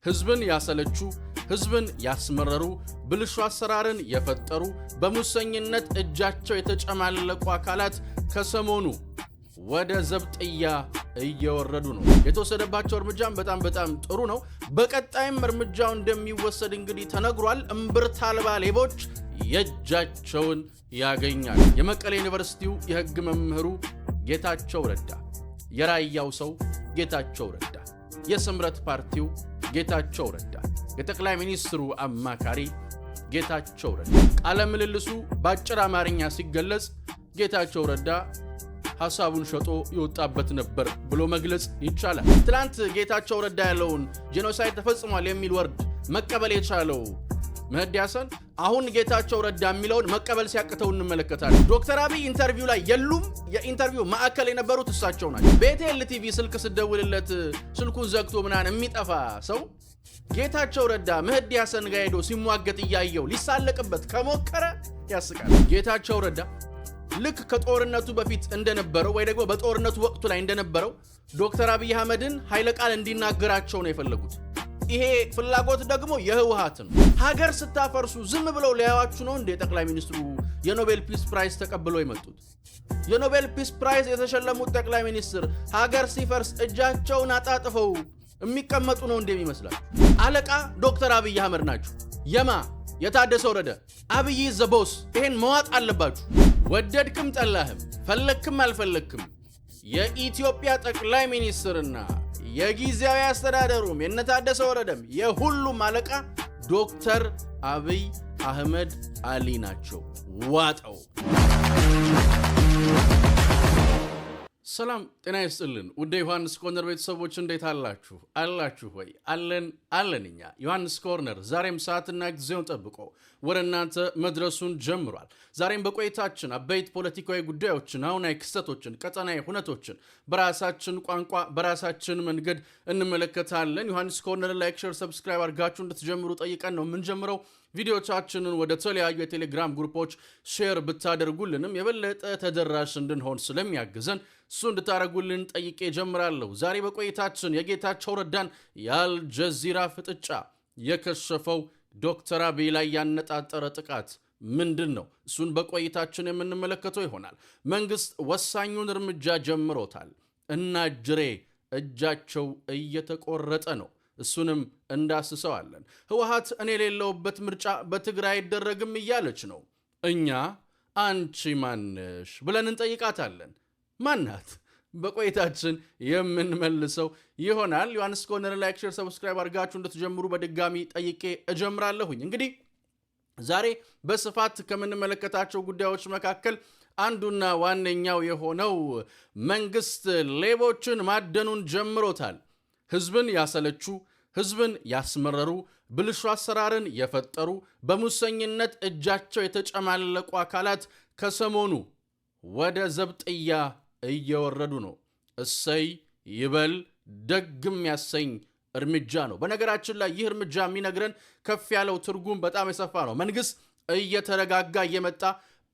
ህዝብን ያሰለቹ ህዝብን ያስመረሩ ብልሹ አሰራርን የፈጠሩ በሙሰኝነት እጃቸው የተጨማለቁ አካላት ከሰሞኑ ወደ ዘብጥያ እየወረዱ ነው። የተወሰደባቸው እርምጃም በጣም ጥሩ ነው። በቀጣይም እርምጃው እንደሚወሰድ እንግዲህ ተነግሯል። እምብርት አልባ ሌቦች የእጃቸውን ያገኛል። የመቀሌ ዩኒቨርሲቲው የህግ መምህሩ ጌታቸው ረዳ፣ የራያው ሰው ጌታቸው ረዳ፣ የስምረት ፓርቲው ጌታቸው ረዳ፣ የጠቅላይ ሚኒስትሩ አማካሪ ጌታቸው ረዳ ቃለ ምልልሱ በአጭር አማርኛ ሲገለጽ ጌታቸው ረዳ ሐሳቡን ሸጦ ይወጣበት ነበር ብሎ መግለጽ ይቻላል። ትላንት ጌታቸው ረዳ ያለውን ጄኖሳይድ ተፈጽሟል የሚል ወርድ መቀበል የቻለው መህዲ ሐሰን አሁን ጌታቸው ረዳ የሚለውን መቀበል ሲያቅተው እንመለከታለን። ዶክተር አብይ ኢንተርቪው ላይ የሉም። የኢንተርቪው ማዕከል የነበሩት እሳቸው ናቸው። በኢቲኤል ቲቪ ስልክ ስደውልለት ስልኩን ዘግቶ ምናምን የሚጠፋ ሰው ጌታቸው ረዳ መህዲ ሐሰን ጋር ሄዶ ሲሟገት እያየው ሊሳለቅበት ከሞከረ ያስቃል። ጌታቸው ረዳ ልክ ከጦርነቱ በፊት እንደነበረው ወይ ደግሞ በጦርነቱ ወቅቱ ላይ እንደነበረው ዶክተር አብይ አህመድን ኃይለ ቃል እንዲናገራቸው ነው የፈለጉት። ይሄ ፍላጎት ደግሞ የህወሓት ነው። ሀገር ስታፈርሱ ዝም ብለው ሊያዩዋችሁ ነው እንደ ጠቅላይ ሚኒስትሩ የኖቤል ፒስ ፕራይዝ ተቀብለው የመጡት? የኖቤል ፒስ ፕራይዝ የተሸለሙት ጠቅላይ ሚኒስትር ሀገር ሲፈርስ እጃቸውን አጣጥፈው የሚቀመጡ ነው እንደሚመስላችሁ? አለቃ ዶክተር አብይ አህመድ ናቸው። የታደሰ ወረደ አብይ ዘቦስ። ይሄን መዋጥ አለባችሁ። ወደድክም ጠላህም ፈለክም አልፈለክም የኢትዮጵያ ጠቅላይ ሚኒስትርና የጊዜያዊ አስተዳደሩም የነታደሰ ወረደም የሁሉም አለቃ ዶክተር አብይ አህመድ አሊ ናቸው። ዋጠው። ሰላም ጤና ይስጥልን ውድ ዮሐንስ ኮርነር ቤተሰቦች እንዴት አላችሁ? አላችሁ ወይ? አለን እኛ ዮሐንስ ኮርነር ዛሬም ሰዓትና ጊዜውን ጠብቆ ወደ እናንተ መድረሱን ጀምሯል። ዛሬም በቆይታችን አበይት ፖለቲካዊ ጉዳዮችን፣ አሁናዊ ክስተቶችን፣ ቀጠናዊ ሁነቶችን በራሳችን ቋንቋ በራሳችን መንገድ እንመለከታለን። ዮሐንስ ኮርነር ላይክ፣ ሼር፣ ሰብስክራይብ አድርጋችሁ እንድትጀምሩ ጠይቀን ነው የምንጀምረው። ቪዲዮቻችንን ወደ ተለያዩ የቴሌግራም ግሩፖች ሼር ብታደርጉልንም የበለጠ ተደራሽ እንድንሆን ስለሚያግዘን እሱ እንድታደርጉልን ጠይቄ ጀምራለሁ። ዛሬ በቆይታችን የጌታቸው ረዳን የአልጀዚራ ፍጥጫ የከሸፈው ዶክተር አብይ ላይ ያነጣጠረ ጥቃት ምንድን ነው? እሱን በቆይታችን የምንመለከተው ይሆናል። መንግስት ወሳኙን እርምጃ ጀምሮታል። እና እጃቸው እየተቆረጠ ነው። እሱንም እንዳስሰዋለን። ህወሓት እኔ የሌለውበት ምርጫ በትግራይ አይደረግም እያለች ነው። እኛ አንቺ ማንሽ ብለን እንጠይቃታለን። ማናት? በቆይታችን የምንመልሰው ይሆናል። ዮሐንስ ኮርነር ላይክ፣ ሼር፣ ሰብስክራይብ አድርጋችሁ እንድትጀምሩ በድጋሚ ጠይቄ እጀምራለሁኝ። እንግዲህ ዛሬ በስፋት ከምንመለከታቸው ጉዳዮች መካከል አንዱና ዋነኛው የሆነው መንግስት ሌቦችን ማደኑን ጀምሮታል። ህዝብን ያሰለቹ ህዝብን ያስመረሩ ብልሹ አሰራርን የፈጠሩ በሙሰኝነት እጃቸው የተጨማለቁ አካላት ከሰሞኑ ወደ ዘብጥያ እየወረዱ ነው። እሰይ ይበል ደግም ያሰኝ እርምጃ ነው። በነገራችን ላይ ይህ እርምጃ የሚነግረን ከፍ ያለው ትርጉም በጣም የሰፋ ነው። መንግስት እየተረጋጋ እየመጣ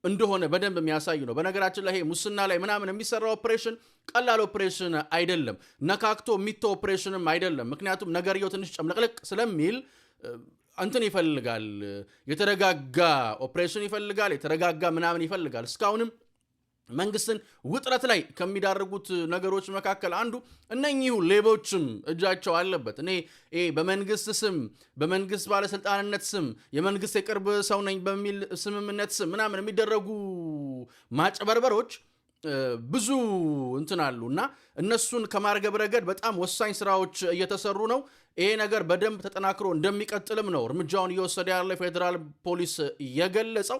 እንደሆነ በደንብ የሚያሳይ ነው። በነገራችን ላይ ሙስና ላይ ምናምን የሚሰራው ኦፕሬሽን ቀላል ኦፕሬሽን አይደለም። ነካክቶ የሚተው ኦፕሬሽንም አይደለም። ምክንያቱም ነገርየው ትንሽ ጨምለቅለቅ ስለሚል እንትን ይፈልጋል። የተረጋጋ ኦፕሬሽን ይፈልጋል። የተረጋጋ ምናምን ይፈልጋል። እስካሁንም መንግስትን ውጥረት ላይ ከሚዳርጉት ነገሮች መካከል አንዱ እነኚሁ ሌቦችም እጃቸው አለበት። እኔ በመንግስት ስም በመንግስት ባለስልጣንነት ስም የመንግስት የቅርብ ሰው ነኝ በሚል ስምምነት ስም ምናምን የሚደረጉ ማጭበርበሮች ብዙ እንትን አሉና እነሱን ከማርገብ ረገድ በጣም ወሳኝ ስራዎች እየተሰሩ ነው። ይሄ ነገር በደንብ ተጠናክሮ እንደሚቀጥልም ነው እርምጃውን እየወሰደ ያለ ፌደራል ፖሊስ የገለጸው።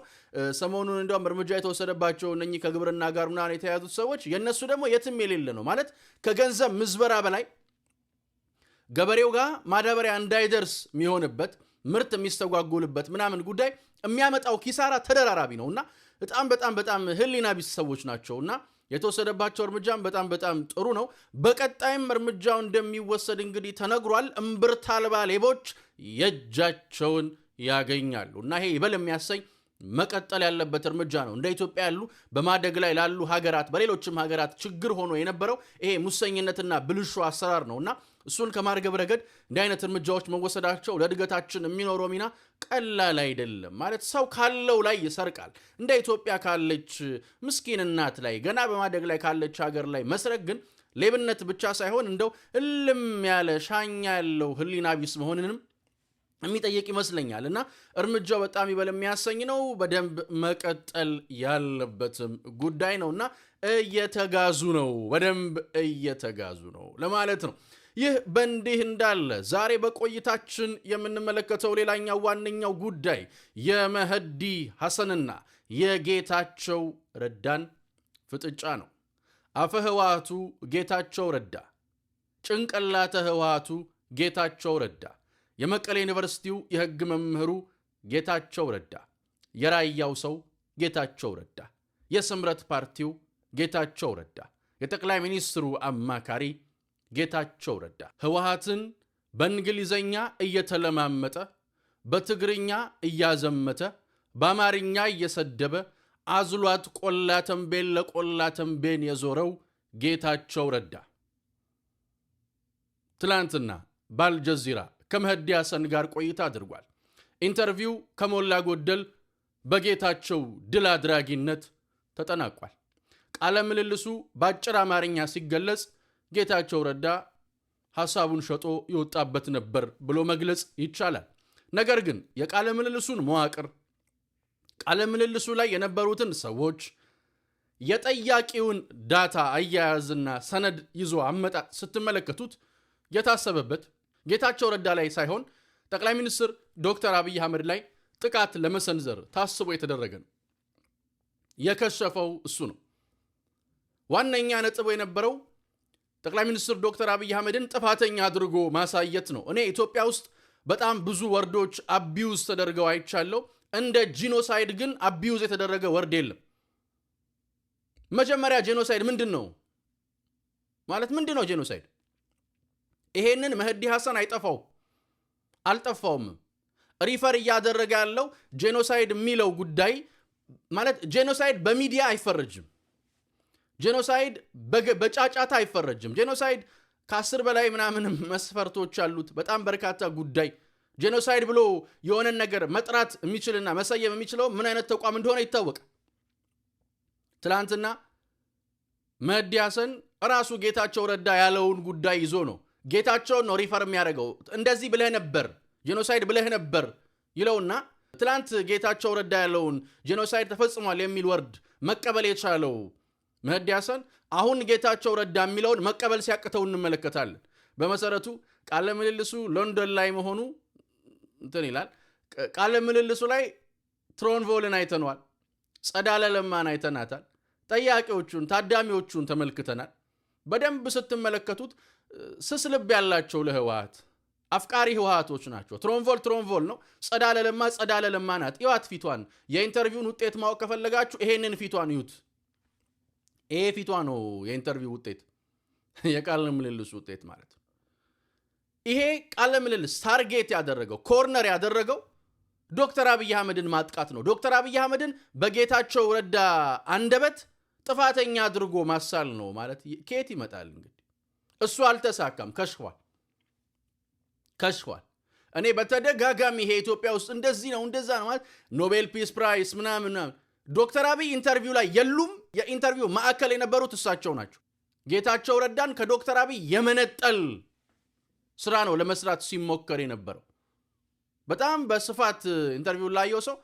ሰሞኑን እንደውም እርምጃ የተወሰደባቸው እነኚህ ከግብርና ጋር ምናምን የተያዙት ሰዎች የነሱ ደግሞ የትም የሌለ ነው ማለት ከገንዘብ ምዝበራ በላይ ገበሬው ጋር ማዳበሪያ እንዳይደርስ የሚሆንበት ምርት የሚስተጓጎልበት ምናምን ጉዳይ የሚያመጣው ኪሳራ ተደራራቢ ነውና በጣም ህሊና ቢስ ሰዎች ናቸውና የተወሰደባቸው እርምጃም በጣም ጥሩ ነው። በቀጣይም እርምጃው እንደሚወሰድ እንግዲህ ተነግሯል። እምብርት አልባ ሌቦች የእጃቸውን ያገኛሉ እና ይሄ ይበል የሚያሰኝ መቀጠል ያለበት እርምጃ ነው። እንደ ኢትዮጵያ ያሉ በማደግ ላይ ላሉ ሀገራት በሌሎችም ሀገራት ችግር ሆኖ የነበረው ይሄ ሙሰኝነትና ብልሹ አሰራር ነውና እሱን ከማርገብ ረገድ እንዲህ አይነት እርምጃዎች መወሰዳቸው ለእድገታችን የሚኖረው ሚና ቀላል አይደለም። ማለት ሰው ካለው ላይ ይሰርቃል። እንደ ኢትዮጵያ ካለች ምስኪን እናት ላይ ገና በማደግ ላይ ካለች ሀገር ላይ መስረቅ ግን ሌብነት ብቻ ሳይሆን እንደው እልም ያለ ሻኛ ያለው ህሊና ቢስ መሆንንም የሚጠይቅ ይመስለኛል። እና እርምጃው በጣም ይበል የሚያሰኝ ነው። በደንብ መቀጠል ያለበትም ጉዳይ ነው እና እየተጋዙ ነው፣ በደንብ እየተጋዙ ነው ለማለት ነው። ይህ በእንዲህ እንዳለ ዛሬ በቆይታችን የምንመለከተው ሌላኛው ዋነኛው ጉዳይ የመህዲ ሐሰንና የጌታቸው ረዳን ፍጥጫ ነው። አፈ ህወሓቱ ጌታቸው ረዳ፣ ጭንቅላተ ህወሓቱ ጌታቸው ረዳ፣ የመቀሌ ዩኒቨርሲቲው የህግ መምህሩ ጌታቸው ረዳ፣ የራያው ሰው ጌታቸው ረዳ፣ የስምረት ፓርቲው ጌታቸው ረዳ፣ የጠቅላይ ሚኒስትሩ አማካሪ ጌታቸው ረዳ ህወሓትን በእንግሊዘኛ እየተለማመጠ በትግርኛ እያዘመተ በአማርኛ እየሰደበ አዝሏት ቆላ ተንቤን ለቆላ ተንቤን የዞረው ጌታቸው ረዳ ትላንትና በአልጀዚራ ከመህዲ ሐሰን ጋር ቆይታ አድርጓል። ኢንተርቪው ከሞላ ጎደል በጌታቸው ድል አድራጊነት ተጠናቋል። ቃለ ምልልሱ በአጭር አማርኛ ሲገለጽ ጌታቸው ረዳ ሐሳቡን ሸጦ ይወጣበት ነበር ብሎ መግለጽ ይቻላል። ነገር ግን የቃለ ምልልሱን መዋቅር፣ ቃለ ምልልሱ ላይ የነበሩትን ሰዎች፣ የጠያቂውን ዳታ አያያዝና ሰነድ ይዞ አመጣጥ ስትመለከቱት የታሰበበት ጌታቸው ረዳ ላይ ሳይሆን ጠቅላይ ሚኒስትር ዶክተር አብይ አህመድ ላይ ጥቃት ለመሰንዘር ታስቦ የተደረገ ነው። የከሸፈው እሱ ነው። ዋነኛ ነጥቡ የነበረው ጠቅላይ ሚኒስትር ዶክተር አብይ አህመድን ጥፋተኛ አድርጎ ማሳየት ነው። እኔ ኢትዮጵያ ውስጥ በጣም ብዙ ወርዶች አቢዩዝ ተደርገው አይቻለሁ። እንደ ጂኖሳይድ ግን አቢዩዝ የተደረገ ወርድ የለም። መጀመሪያ ጄኖሳይድ ምንድን ነው ማለት ምንድን ነው ጄኖሳይድ? ይሄንን መህዲ ሐሰን አልጠፋውም። ሪፈር እያደረገ ያለው ጄኖሳይድ የሚለው ጉዳይ ማለት ጄኖሳይድ በሚዲያ አይፈረጅም። ጄኖሳይድ በጫጫታ አይፈረጅም። ጄኖሳይድ ከ10 በላይ ምናምን መስፈርቶች አሉት። በጣም በርካታ ጉዳይ ጄኖሳይድ ብሎ የሆነ ነገር መጥራት የሚችልና መሰየም የሚችለው ምን አይነት ተቋም እንደሆነ ይታወቃል። ትላንትና መህዲ ሐሰን ራሱ ጌታቸው ረዳ ያለውን ጉዳይ ይዞ ነው ጌታቸውን ነው ሪፈር የሚያደርገው። እንደዚህ ብለህ ነበር፣ ጄኖሳይድ ብለህ ነበር ይለውና ትላንት ጌታቸው ረዳ ያለውን ጄኖሳይድ ተፈጽሟል የሚል ወርድ መቀበል የቻለው መህዲ ሐሰን አሁን ጌታቸው ረዳ የሚለውን መቀበል ሲያቅተው እንመለከታለን። በመሰረቱ ቃለ ምልልሱ ሎንዶን ላይ መሆኑ እንትን ይላል። ቃለ ምልልሱ ላይ ትሮንቮልን አይተነዋል፣ ጸዳለ ለማን አይተናታል፣ ጠያቂዎቹን ታዳሚዎቹን ተመልክተናል። በደንብ ስትመለከቱት ስስ ልብ ያላቸው ለህወሓት አፍቃሪ ህወሓቶች ናቸው። ትሮንቮል ነው፣ ጸዳለ ለማ ናት። ይዋት ፊቷን። የኢንተርቪውን ውጤት ማወቅ ከፈለጋችሁ ይሄንን ፊቷን ይዩት። ይሄ ፊቷ ነው የኢንተርቪው ውጤት፣ የቃለ ምልልሱ ውጤት ማለት ነው። ይሄ ቃለ ምልልስ ታርጌት ያደረገው ኮርነር ያደረገው ዶክተር አብይ አህመድን ማጥቃት ነው። ዶክተር አብይ አህመድን በጌታቸው ረዳ አንደበት ጥፋተኛ አድርጎ ማሳል ነው ማለት ከየት ይመጣል? እንግዲህ እሱ አልተሳካም፣ ከሽፏል። እኔ በተደጋጋሚ ይሄ ኢትዮጵያ ውስጥ እንደዚህ ነው እንደዛ ነው ማለት ኖቤል ፒስ ፕራይስ ምናምን ዶክተር አብይ ኢንተርቪው ላይ የሉም። የኢንተርቪው ማዕከል የነበሩት እሳቸው ናቸው። ጌታቸው ረዳን ከዶክተር አብይ የመነጠል ስራ ነው ለመስራት ሲሞከር የነበረው። በጣም በስፋት ኢንተርቪው ላይ ሰው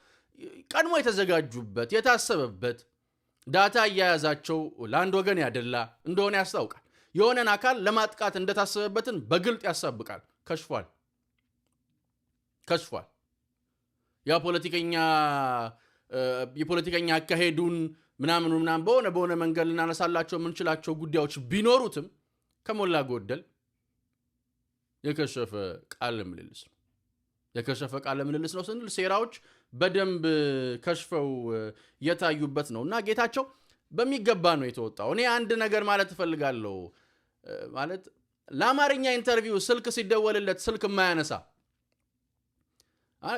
ቀድሞ የተዘጋጁበት የታሰበበት ዳታ እያያዛቸው ለአንድ ወገን ያደላ እንደሆነ ያስታውቃል። የሆነን አካል ለማጥቃት እንደታሰበበትን በግልጥ ያሳብቃል። ከሽፏል። ያ የፖለቲከኛ አካሄዱን ምናምን በሆነ መንገድ ልናነሳላቸው የምንችላቸው ጉዳዮች ቢኖሩትም ከሞላ ጎደል የከሸፈ ቃለ ምልልስ ነው ስንል ሴራዎች በደንብ ከሽፈው የታዩበት ነው እና ጌታቸው በሚገባ ነው የተወጣው። እኔ አንድ ነገር ማለት እፈልጋለሁ። ማለት ለአማርኛ ኢንተርቪው ስልክ ሲደወልለት ስልክ የማያነሳ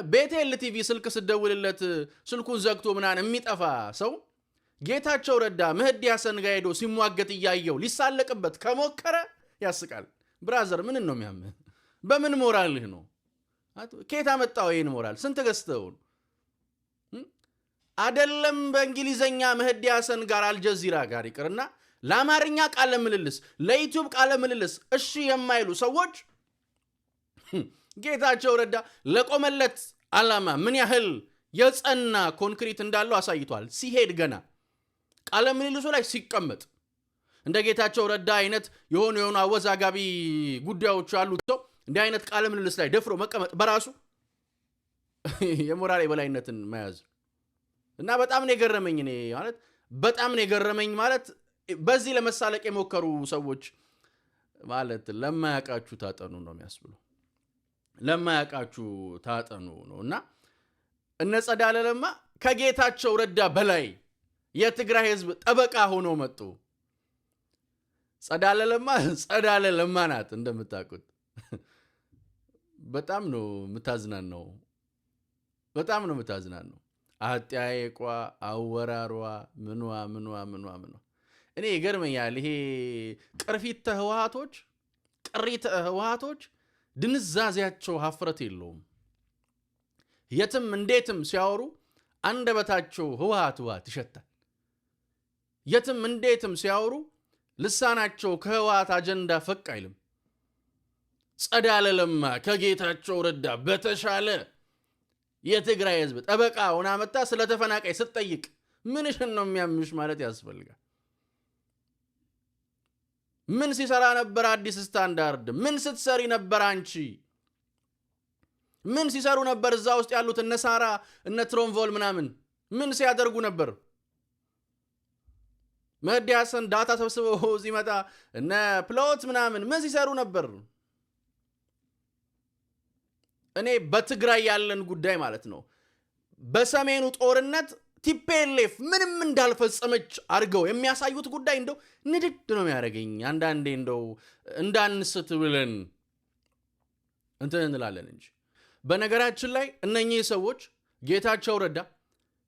ቤቴል ቲቪ ስልክ ሲደወልለት ስልኩን ዘግቶ ምናምን የሚጠፋ ሰው ጌታቸው ረዳ መህዲ ሐሰን ጋር ሄዶ ሲሟገት እያየው ሊሳለቅበት ከሞከረ ያስቃል። ብራዘር ምን ነው የሚያምህ? በምን ሞራልህ ነው? ከየት አመጣው ይሄን ሞራል? ስንት ገዝተው አይደለም በእንግሊዘኛ መህዲ ሐሰን ጋር አልጀዚራ ጋር ይቅርና ለአማርኛ ቃለ ምልልስ ለዩቲዩብ ቃለ ምልልስ እሺ የማይሉ ሰዎች ጌታቸው ረዳ ለቆመለት ዓላማ ምን ያህል የጸና ኮንክሪት እንዳለው አሳይቷል። ሲሄድ ገና ቃለ ምልልሱ ላይ ሲቀመጥ እንደ ጌታቸው ረዳ አይነት የሆኑ አወዛጋቢ ጉዳዮች ያሉት ሰው እንደ አይነት ቃለ ምልልስ ላይ ደፍሮ መቀመጥ በራሱ የሞራል የበላይነትን መያዝ እና በጣም ነው የገረመኝ። እኔ ማለት በጣም ነው የገረመኝ ማለት በዚህ ለመሳለቅ የሞከሩ ሰዎች ማለት ለማያቃችሁ ታጠኑ ነው የሚያስብለው። ለማያቃችሁ ታጠኑ ነውና እነ ጸዳለ ለማ ከጌታቸው ረዳ በላይ የትግራይ ህዝብ ጠበቃ ሆኖ መጡ። ጸዳለ ለማ ናት እንደምታውቁት። በጣም ነው የምታዝናናው። አጥያየቋ አወራሯ ምንዋ እኔ ይገርመኛል። ይሄ ቅሪተ ህወሓቶች ድንዛዜያቸው ሀፍረት የለውም። የትም እንዴትም ሲያወሩ አንደበታቸው ህወሓት ይሸታል። የትም እንዴትም ሲያወሩ ልሳናቸው ከህወሓት አጀንዳ ፈቅ አይልም። ጸዳለ ለማ ከጌታቸው ረዳ በተሻለ የትግራይ ህዝብ ጠበቃ ሆና መጣ ስለተፈናቃይ ስትጠይቅ ምንሽን ነው የሚያምሽ ማለት ያስፈልጋል። ምን ሲሰራ ነበር አዲስ ስታንዳርድ? ምን ስትሰሪ ነበር አንቺ? ምን ሲሰሩ ነበር እዛ ውስጥ ያሉት እነ ሳራ እነ ትሮንቮል ምናምን ምን ሲያደርጉ ነበር? መህዲ ሐሰን ዳታ ሰብስበው ሲመጣ እነ ፕሎት ምናምን ምን ሲሰሩ ነበር? እኔ በትግራይ ያለን ጉዳይ ማለት ነው በሰሜኑ ጦርነት ቲፒኤልኤፍ ምንም እንዳልፈጸመች አድርገው የሚያሳዩት ጉዳይ እንደው ንድድ ነው የሚያደርገኝ። አንዳንዴ እንደው እንዳንስት ብለን እንትን እንላለን እንጂ በነገራችን ላይ እነኚህ ሰዎች ጌታቸው ረዳ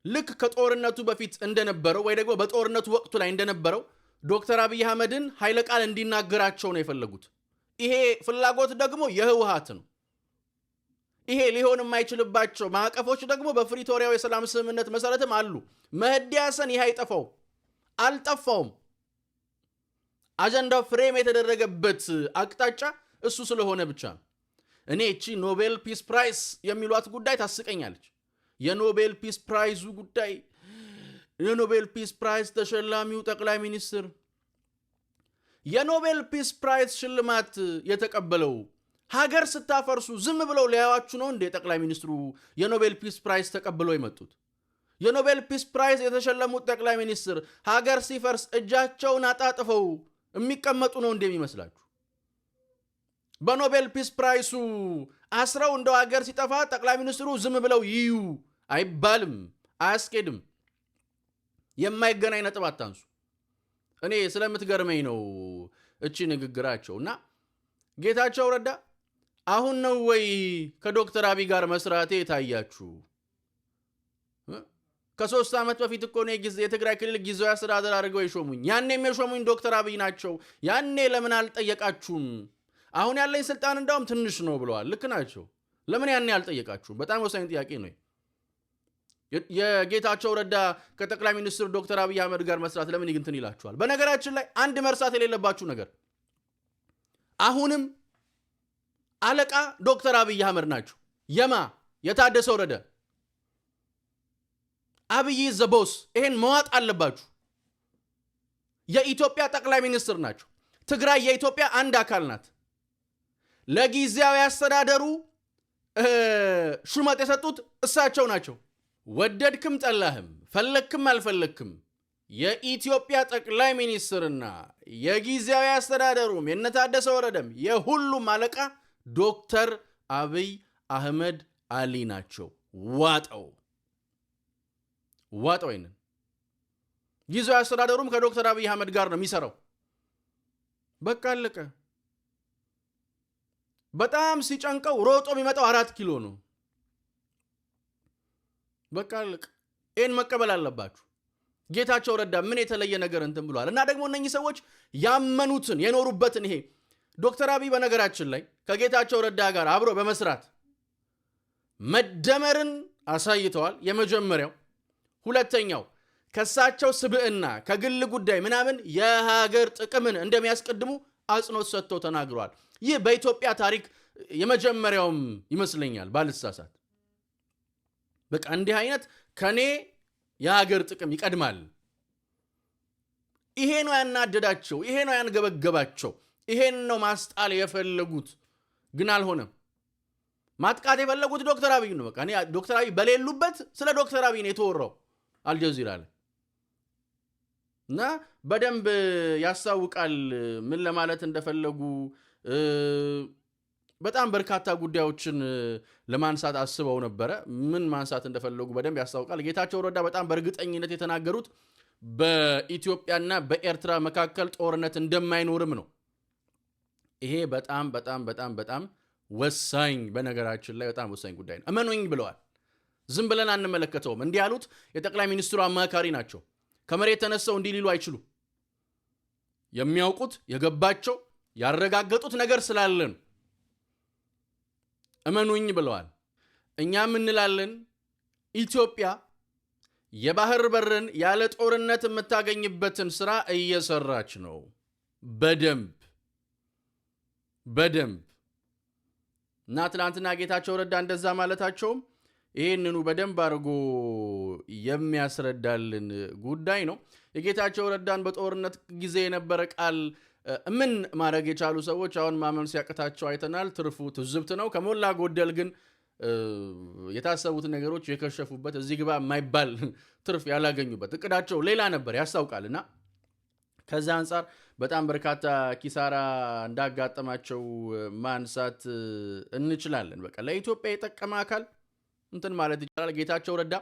ልክ ከጦርነቱ በፊት እንደነበረው ወይ ደግሞ በጦርነቱ ወቅቱ ላይ እንደነበረው ዶክተር አብይ አህመድን ኃይለ ቃል እንዲናገራቸው ነው የፈለጉት። ይሄ ፍላጎት ደግሞ የህወሓት ነው። ይሄ ሊሆን የማይችልባቸው ማዕቀፎች ደግሞ በፕሪቶሪያው የሰላም ስምምነት መሰረትም አሉ። መህዲ ሐሰን ይሄ አልጠፋውም። አጀንዳው ፍሬም የተደረገበት አቅጣጫ እሱ ስለሆነ ብቻ ነው። እኔ እቺ ኖቤል ፒስ ፕራይስ የሚሏት ጉዳይ ታስቀኛለች። የኖቤል ፒስ ፕራይዙ ጉዳይ የኖቤል ፒስ ፕራይዝ ተሸላሚው ጠቅላይ ሚኒስትር የኖቤል ፒስ ፕራይዝ ሽልማት የተቀበለው ሀገር ስታፈርሱ ዝም ብለው ሊያዋችሁ ነው እንዴ? ጠቅላይ ሚኒስትሩ የኖቤል ፒስ ፕራይዝ ተቀብለው የመጡት የኖቤል ፒስ ፕራይዝ የተሸለሙት ጠቅላይ ሚኒስትር ሀገር ሲፈርስ እጃቸውን አጣጥፈው የሚቀመጡ ነው እንደሚመስላችሁ? በኖቤል ፒስ ፕራይሱ አስረው እንደው ሀገር ሲጠፋ ጠቅላይ ሚኒስትሩ ዝም ብለው ይዩ አይባልም፣ አያስኬድም። የማይገናኝ ነጥብ አታንሱ። እኔ ስለምትገርመኝ ነው እቺ ንግግራቸውና ጌታቸው ረዳ አሁን ነው ወይ ከዶክተር አብይ ጋር መስራቴ ታያችሁ? ከ3 ዓመት በፊት እኮ ነው የትግራይ ክልል ጊዜያዊ አስተዳደር አድርገው የሾሙኝ። ያኔም የሾሙኝ ዶክተር አብይ ናቸው። ያኔ ለምን አልጠየቃችሁም? አሁን ያለኝ ስልጣን እንዳውም ትንሽ ነው ብለዋል። ልክ ናቸው። ለምን ያኔ አልጠየቃችሁም? በጣም ወሳኝ ጥያቄ ነው። የጌታቸው ረዳ ከጠቅላይ ሚኒስትር ዶክተር አብይ አህመድ ጋር መስራት ለምን ይግንትን ይላችኋል? በነገራችን ላይ አንድ መርሳት የሌለባችሁ ነገር አሁንም አለቃ ዶክተር አብይ አህመድ ናቸው። የታደሰ ወረደ አብይ ዘቦስ ይሄን መዋጥ አለባችሁ። የኢትዮጵያ ጠቅላይ ሚኒስትር ናቸው። ትግራይ የኢትዮጵያ አንድ አካል ናት። ለጊዜያዊ አስተዳደሩ ሹመት የሰጡት እሳቸው ናቸው። ወደድክም ጠላህም ፈለክም አልፈለክም የኢትዮጵያ ጠቅላይ ሚኒስትርና የጊዜያዊ አስተዳደሩም የነታደሰ ወረደም የሁሉም አለቃ ዶክተር አብይ አህመድ አሊ ናቸው። ዋጠው ይነን ጊዜያዊ አስተዳደሩም ከዶክተር አብይ አህመድ ጋር ነው የሚሰራው። በቃ አለቀ። በጣም ሲጨንቀው ሮጦ የሚመጣው 4 ኪሎ ነው። በቃ አለቀ። ይህን መቀበል አለባችሁ። ጌታቸው ረዳ ምን የተለየ ነገር እንትን ብሏል? እና ደግሞ እነኚህ ሰዎች ያመኑትን የኖሩበትን ይሄ ዶክተር አብይ በነገራችን ላይ ከጌታቸው ረዳ ጋር አብሮ በመስራት መደመርን አሳይተዋል። የመጀመሪያው። ሁለተኛው ከሳቸው ስብዕና ከግል ጉዳይ ምናምን የሀገር ጥቅምን እንደሚያስቀድሙ አጽንኦት ሰጥተው ተናግረዋል። ይህ በኢትዮጵያ ታሪክ የመጀመሪያውም ይመስለኛል ባልሳሳት። በቃ እንዲህ አይነት ከኔ የሀገር ጥቅም ይቀድማል። ይሄ ነው ያናደዳቸው፣ ይሄ ነው ያንገበገባቸው፣ ይሄን ነው ማስጣል የፈለጉት፣ ግን አልሆነም። ማጥቃት የፈለጉት ዶክተር አብይ ነው። በቃ ዶክተር አብይ በሌሉበት ስለ ዶክተር አብይ ነው የተወራው አልጀዚራ ላይ እና በደንብ ያሳውቃል ምን ለማለት እንደፈለጉ። በጣም በርካታ ጉዳዮችን ለማንሳት አስበው ነበረ። ምን ማንሳት እንደፈለጉ በደንብ ያሳውቃል። ጌታቸው ረዳ በጣም በእርግጠኝነት የተናገሩት በኢትዮጵያና በኤርትራ መካከል ጦርነት እንደማይኖርም ነው። ይሄ በጣም በጣም በጣም በጣም ወሳኝ፣ በነገራችን ላይ በጣም ወሳኝ ጉዳይ ነው። እመኑኝ ብለዋል። ዝም ብለን አንመለከተውም። እንዲህ ያሉት የጠቅላይ ሚኒስትሩ አማካሪ ናቸው። ከመሬት ተነስተው እንዲህ ሊሉ አይችሉም። የሚያውቁት የገባቸው ያረጋገጡት ነገር ስላለ ነው። እመኑኝ ብለዋል። እኛም እንላለን ኢትዮጵያ የባህር በርን ያለ ጦርነት የምታገኝበትን ስራ እየሰራች ነው። በደንብ እና ትናንትና ጌታቸው ረዳ እንደዛ ማለታቸውም ይህንኑ በደንብ አድርጎ የሚያስረዳልን ጉዳይ ነው። የጌታቸው ረዳን በጦርነት ጊዜ የነበረ ቃል ምን ማድረግ የቻሉ ሰዎች አሁን ማመን ሲያቅታቸው አይተናል። ትርፉ ትዝብት ነው። ከሞላ ጎደል ግን የታሰቡት ነገሮች የከሸፉበት፣ እዚህ ግባ የማይባል ትርፍ ያላገኙበት፣ እቅዳቸው ሌላ ነበር ያስታውቃልና ከዛ አንጻር በጣም በርካታ ኪሳራ እንዳጋጠማቸው ማንሳት እንችላለን። በቃ ለኢትዮጵያ የጠቀመ አካል እንትን ማለት ይቻላል። ጌታቸው ረዳ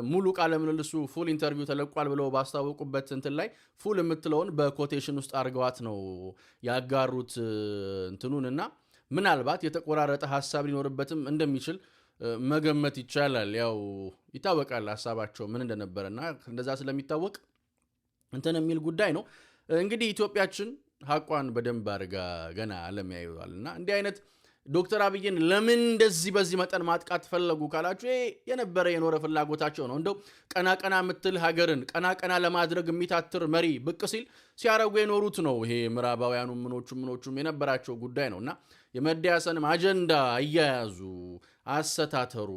ሙሉ ቃለ ምልልሱ ፉል ኢንተርቪው ተለቋል ብለው ባስታወቁበት እንትን ላይ ፉል የምትለውን በኮቴሽን ውስጥ አድርገዋት ነው ያጋሩት እንትኑንና ምናልባት የተቆራረጠ ሐሳብ ሊኖርበትም እንደሚችል መገመት ይቻላል። ያው ይታወቃል ሐሳባቸው ምን እንደነበረና እንደዛ ስለሚታወቅ እንትን የሚል ጉዳይ ነው። እንግዲህ ኢትዮጵያችን ሐቋን በደንብ አድርጋ ገና ዓለም ያዩዋልና እንዲህ አይነት ዶክተር አብይን ለምን እንደዚህ በዚህ መጠን ማጥቃት ፈለጉ ካላችሁ የነበረ የኖረ ፍላጎታቸው ነው። እንደው ቀና የምትል ሀገርን ቀና ለማድረግ የሚታትር መሪ ብቅ ሲል ሲያረጉ የኖሩት ነው። ይሄ ምዕራባውያኑ ምኖቹም የነበራቸው ጉዳይ ነውና የመዳያሰንም አጀንዳ አያያዙ አሰታተሩ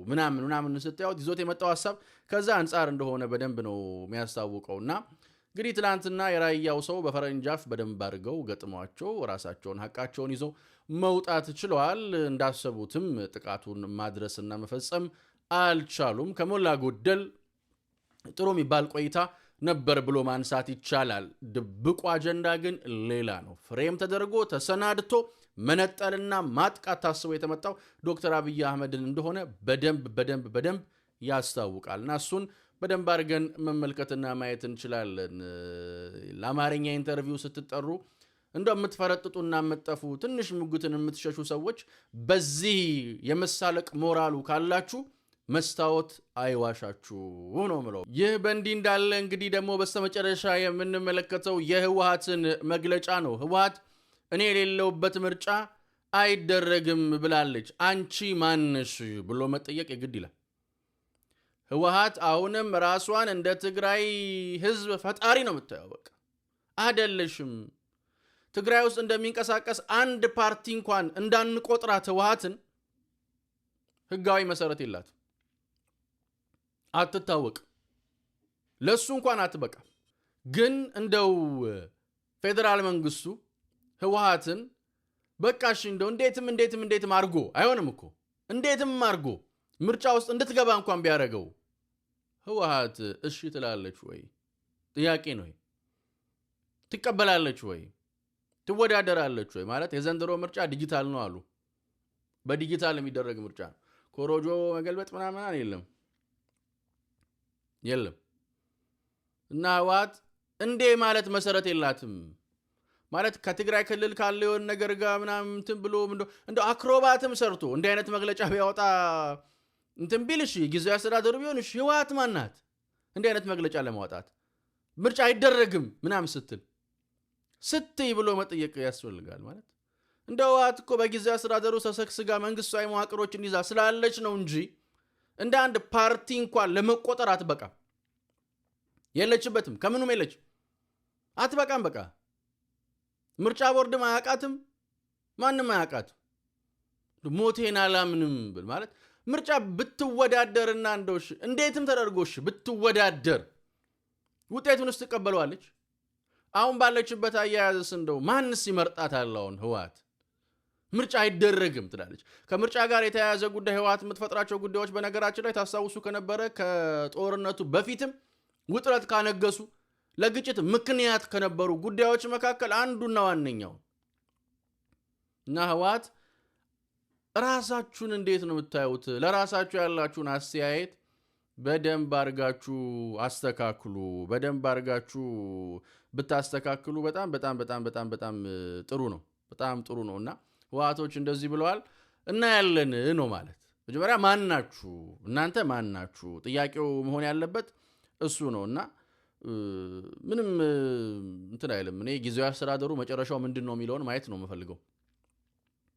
ምናምን ስታዩት ይዞት የመጣው ሐሳብ ከዛ አንጻር እንደሆነ በደንብ ነው የሚያስታውቀውና እንግዲህ ትላንትና የራያው ሰው በፈረንጃፍ በደንብ አድርገው ገጥሟቸው ራሳቸውን ሐቃቸውን ይዘው መውጣት ችለዋል። እንዳሰቡትም ጥቃቱን ማድረስና መፈጸም አልቻሉም። ከሞላ ጎደል ጥሩ የሚባል ቆይታ ነበር ብሎ ማንሳት ይቻላል። ድብቁ አጀንዳ ግን ሌላ ነው። ፍሬም ተደርጎ ተሰናድቶ መነጠልና ማጥቃት ታስቦ የተመጣው ዶክተር አብይ አህመድን እንደሆነ በደንብ ያስታውቃልና እሱን በደንብ አድርገን መመልከትና ማየት እንችላለን። ለአማርኛ ኢንተርቪው ስትጠሩ እንደው የምትፈረጥጡና የምትጠፉ ትንሽ ሙግትን የምትሸሹ ሰዎች በዚህ የመሳለቅ ሞራሉ ካላችሁ መስታወት አይዋሻችሁ ነው ምለው። ይህ በእንዲህ እንዳለ እንግዲህ ደግሞ በስተመጨረሻ የምንመለከተው የህወሓትን መግለጫ ነው። ህወሓት እኔ የሌለውበት ምርጫ አይደረግም ብላለች። አንቺ ማንሽ ብሎ መጠየቅ የግድ ይላል። ህወሓት አሁንም ራሷን እንደ ትግራይ ህዝብ ፈጣሪ ነው የምታየው። በቃ አይደለሽም። ትግራይ ውስጥ እንደሚንቀሳቀስ አንድ ፓርቲ እንኳን እንዳንቆጥራት ህወሓትን ህጋዊ መሰረት የላት፣ አትታወቅ፣ ለሱ እንኳን አትበቃ። ግን እንደው ፌዴራል መንግስቱ ህወሓትን በቃሽ እንደው እንዴትም አርጎ አይሆንም እኮ እንዴትም አርጎ ምርጫ ውስጥ እንድትገባ እንኳን ቢያደርገው ህወሓት እሺ ትላለች ወይ? ጥያቄ ነው። ትቀበላለች ወይ? ትወዳደራለች ወይ? ማለት የዘንድሮ ምርጫ ዲጂታል ነው አሉ። በዲጂታል የሚደረግ ምርጫ ነው። ኮሮጆ መገልበጥ ምናምን የለም። እና ህወሓት እንዴ ማለት መሰረት የላትም ማለት ከትግራይ ክልል ካለው ነገር ጋር ምናምን እንትን ብሎ እንደው አክሮባትም ሰርቶ እንዲህ አይነት መግለጫ ቢያወጣ እንትን ቢልሽ ጊዜያዊ አስተዳደሩ ቢሆንሽ ህወሓት ማናት እንዲህ አይነት መግለጫ ለማውጣት ምርጫ አይደረግም ምናምን ስትል ስትይ ብሎ መጠየቅ ያስፈልጋል ማለት እንደው ህወሓት እኮ በጊዜ አስተዳደሩ ተሰክስጋ መንግስታዊ መዋቅሮችን ይዛ ስላለች ነው እንጂ እንደ አንድ ፓርቲ እንኳን ለመቆጠር አትበቃም። የለችበትም፣ ከምኑም የለች አትበቃም። በቃ ምርጫ ቦርድም አያውቃትም፣ ማንም አያውቃትም። ሞቴን አላምንም ብል ማለት ምርጫ ብትወዳደርና እንደውሽ እንዴትም ተደርጎሽ ብትወዳደር ውጤቱን ትቀበለዋለች። አሁን ባለችበት አያያዝስ እንደው ማንስ ይመርጣታል? አሁን ህወሓት ምርጫ አይደረግም ትላለች። ከምርጫ ጋር የተያያዘ ጉዳይ ህወሓት የምትፈጥራቸው ጉዳዮች በነገራችን ላይ ታስታውሱ ከነበረ ከጦርነቱ በፊትም ውጥረት ካነገሱ ለግጭት ምክንያት ከነበሩ ጉዳዮች መካከል አንዱና ዋነኛው እና ህወሓት ራሳችሁን እንዴት ነው የምታዩት? ለራሳችሁ ያላችሁን አስተያየት በደንብ አርጋችሁ አስተካክሉ። በደንብ አርጋችሁ ብታስተካክሉ በጣም በጣም በጣም በጣም በጣም ጥሩ ነው። በጣም ጥሩ ነውና ህወሓቶች እንደዚህ ብለዋል እና ያለን ነው ማለት መጀመሪያ ማን ናችሁ እናንተ? ማን ናችሁ? ጥያቄው መሆን ያለበት እሱ ነውና ምንም እንትን አይልም። እኔ ጊዜያዊ አስተዳደሩ መጨረሻው ምንድነው የሚለውን ማየት ነው የምፈልገው።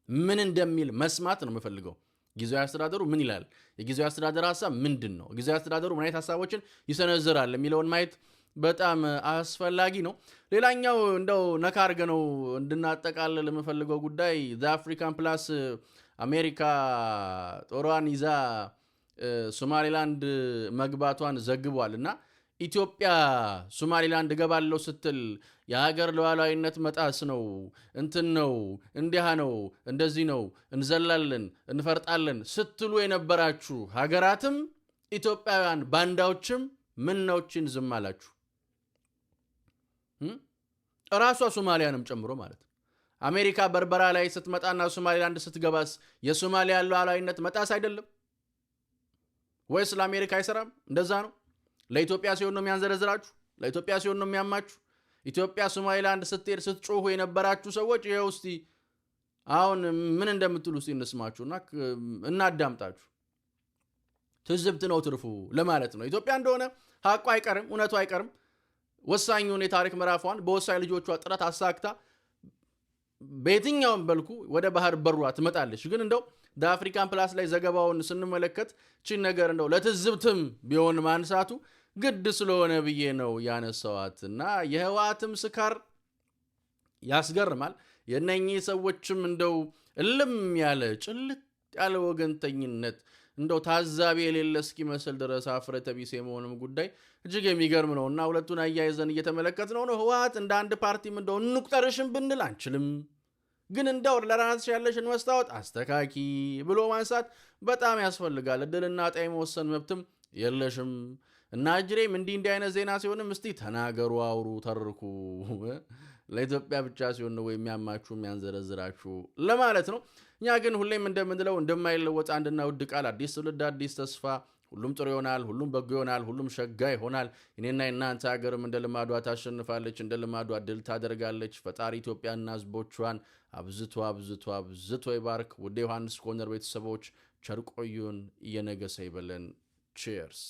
ምን እንደሚል መስማት ነው የምፈልገው። ጊዜያዊ አስተዳደሩ ምን ይላል? የጊዜያዊ አስተዳደር ሐሳብ ምንድነው? ጊዜያዊ አስተዳደሩ ምን አይነት ሐሳቦችን ይሰነዝራል የሚለውን ማየት በጣም አስፈላጊ ነው። ሌላኛው እንደው ነካ አድርገነው እንድናጠቃልል የምፈልገው ጉዳይ ዘአፍሪካን ፕላስ አሜሪካ ጦሯን ይዛ ሶማሊላንድ መግባቷን ዘግቧልና ኢትዮጵያ ሶማሊላንድ ገባለው ስትል የሀገር ሉዓላዊነት መጣስ ነው፣ እንትን ነው፣ እንዲያ ነው፣ እንደዚህ ነው፣ እንዘላለን፣ እንፈርጣለን ስትሉ የነበራችሁ ሀገራትም ኢትዮጵያውያን ባንዳዎችም ምን ነውችን ዝም አላችሁ? ራሷ ሶማሊያንም ጨምሮ ማለት ነው። አሜሪካ በርበራ ላይ ስትመጣና ሶማሊላንድ ስትገባስ የሶማሊያ ሉዓላዊነት መጣስ አይደለም ወይስ ለአሜሪካ አይሰራም? እንደዛ ነው። ለኢትዮጵያ ሲሆን ነው የሚያንዘረዝራችሁ፣ ለኢትዮጵያ ሲሆን ነው የሚያማችሁ። ኢትዮጵያ ሶማሊላንድ ስትሄድ ስትጮሁ የነበራችሁ ሰዎች ይሄው እስቲ አሁን ምን እንደምትሉ እስቲ እንስማችሁና እናዳምጣችሁ። ትዝብት ነው ትርፉ ለማለት ነው። ኢትዮጵያ እንደሆነ ሐቁ አይቀርም፣ እውነቱ አይቀርም። ወሳኙን የታሪክ ምዕራፏን በወሳኝ ልጆቿ ጥረት አሳክታ በየትኛውም በልኩ ወደ ባህር በሯ ትመጣለች። ግን እንደው በአፍሪካን ፕላስ ላይ ዘገባውን ስንመለከት ቺን ነገር እንደው ለትዝብትም ቢሆን ማንሳቱ ግድ ስለሆነ ብዬ ነው ያነሳዋትና የህወሓትም ስካር ያስገርማል። የነኚህ ሰዎችም እንደው እልም ያለ ጭልጥ ያለ ወገንተኝነት እንደው ታዛቢ የሌለ እስኪመስል ድረስ አፍረተ ቢስ የመሆኑም ጉዳይ እጅግ የሚገርም ነውና ሁለቱን አያይዘን እየተመለከትነው ነው። ህወሓት እንደ አንድ ፓርቲም እንደው እንቁጠርሽም ብንል አንችልም፣ ግን እንደው ለራስሽ ያለሽን መስታወት አስተካኪ ብሎ ማንሳት በጣም ያስፈልጋል። እድልና ጣይ መወሰን መብትም የለሽም እና እጅሬም እንዲህ አይነት ዜና ሲሆንም እስቲ ተናገሩ፣ አውሩ፣ ተርኩ። ለኢትዮጵያ ብቻ ሲሆን ነው የሚያማችሁ የሚያንዘረዝራችሁ ለማለት ነው። እኛ ግን ሁሌም እንደምንለው እንደማይለወጥ አንድና ውድ ቃል አዲስ ትውልድ አዲስ ተስፋ፣ ሁሉም ጥሩ ይሆናል፣ ሁሉም በጎ ይሆናል፣ ሁሉም ሸጋ ይሆናል። እኔና እናንተ ሀገርም እንደ ልማዷ ታሸንፋለች፣ እንደ ልማዷ ድል ታደርጋለች። ፈጣሪ ኢትዮጵያና ህዝቦቿን አብዝቶ አብዝቶ አብዝቶ ይባርክ። ወደ ዮሐንስ ኮርነር ቤተሰቦች ቸር ቆዩን፣ እየነገሰ ይበለን። ቺርስ